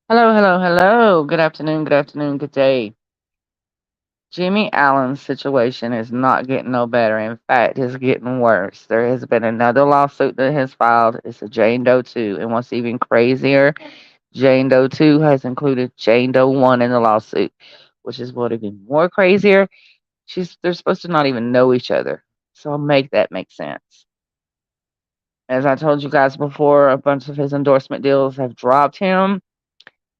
Hello, hello, hello. Good afternoon, good day. Jimmy Allen's situation is not getting no better. In fact, it's getting worse. There has been another lawsuit that has filed. It's a Jane Doe 2. And what's even crazier, Jane Doe 2 has included Jane Doe 1 in the lawsuit, which is what even more crazier. They're supposed to not even know each other. So I'll make that make sense. As I told you guys before, a bunch of his endorsement deals have dropped him.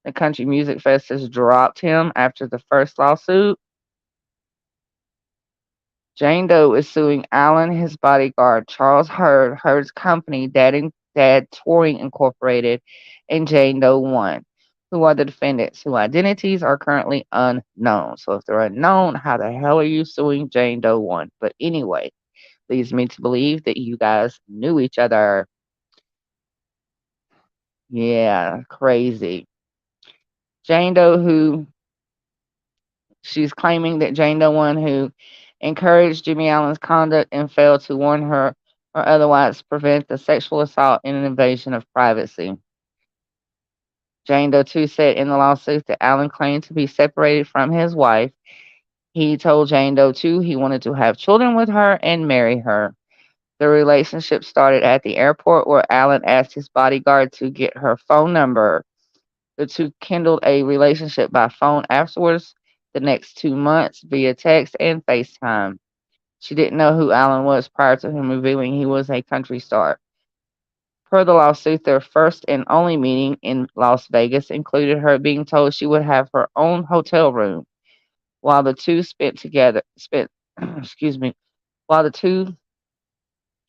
The Country Music Fest has dropped him after the first lawsuit. Jane Doe is suing Allen, his bodyguard, Charles Hurd, Hurd's company, Dad Touring Incorporated, and Jane Doe 1, who are the defendants, whose identities are currently unknown. So if they're unknown, how the hell are you suing Jane Doe 1? But anyway, leads me to believe that you guys knew each other. Yeah, crazy. Jane Doe, who she's claiming that Jane Doe 1, who encouraged Jimmy Allen's conduct and failed to warn her or otherwise prevent the sexual assault and an invasion of privacy. Jane Doe 2 said in the lawsuit that Allen claimed to be separated from his wife. He told Jane Doe 2 he wanted to have children with her and marry her. The relationship started at the airport where Allen asked his bodyguard to get her phone number. The two kindled a relationship by phone afterwards the next 2 months via text and FaceTime. She didn't know who Allen was prior to him revealing he was a country star. Per the lawsuit, their first and only meeting in Las Vegas included her being told she would have her own hotel room. While the two spent together, spent excuse me, while the two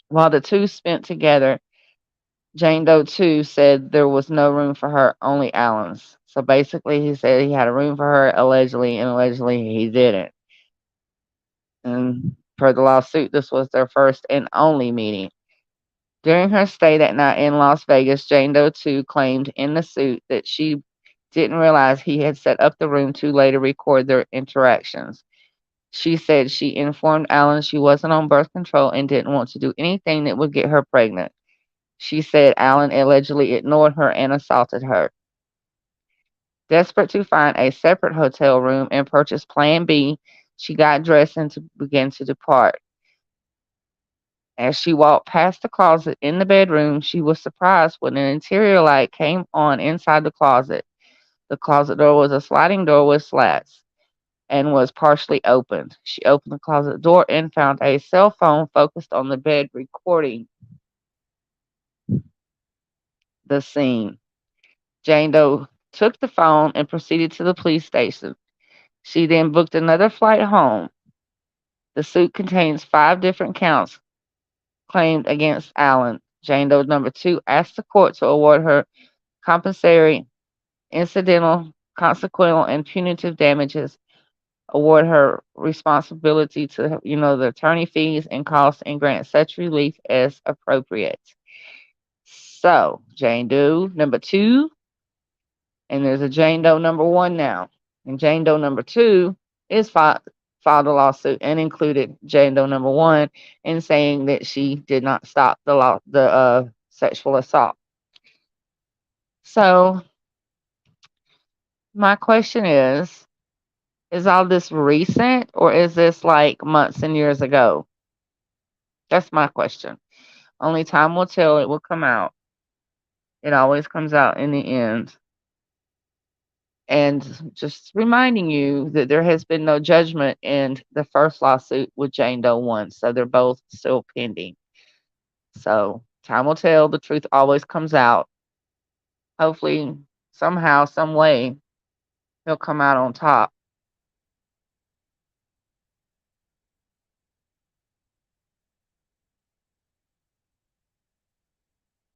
while the two spent together, Jane Doe 2 said there was no room for her, only Allen's. So basically, he said he had a room for her allegedly, and allegedly he didn't. And per the lawsuit, this was their first and only meeting. During her stay that night in Las Vegas, Jane Doe 2 claimed in the suit that she didn't realize he had set up the room to later record their interactions. She said she informed Allen she wasn't on birth control and didn't want to do anything that would get her pregnant. She said Allen allegedly ignored her and assaulted her. Desperate to find a separate hotel room and purchase Plan B, she got dressed and began to depart. As she walked past the closet in the bedroom, she was surprised when an interior light came on inside the closet. The closet door was a sliding door with slats and was partially opened. She opened the closet door and found a cell phone focused on the bed recording the scene. Jane Doe took the phone and proceeded to the police station. She then booked another flight home. The suit contains 5 different counts claimed against Allen. Jane Doe number 2 asked the court to award her compensatory, incidental, consequential, and punitive damages, award her responsibility to, the attorney fees and costs, and grant such relief as appropriate. So, Jane Doe number 2, and there's a Jane Doe number 1 now. And Jane Doe number 2 is filed a lawsuit and included Jane Doe number 1 in saying that she did not stop the sexual assault. So, my question is all this recent or is this like months and years ago? That's my question. Only time will tell. It will come out. It always comes out in the end. And just reminding you that there has been no judgment in the first lawsuit with Jane Doe 1. So they're both still pending. So time will tell. The truth always comes out. Hopefully, somehow, some way, he'll come out on top.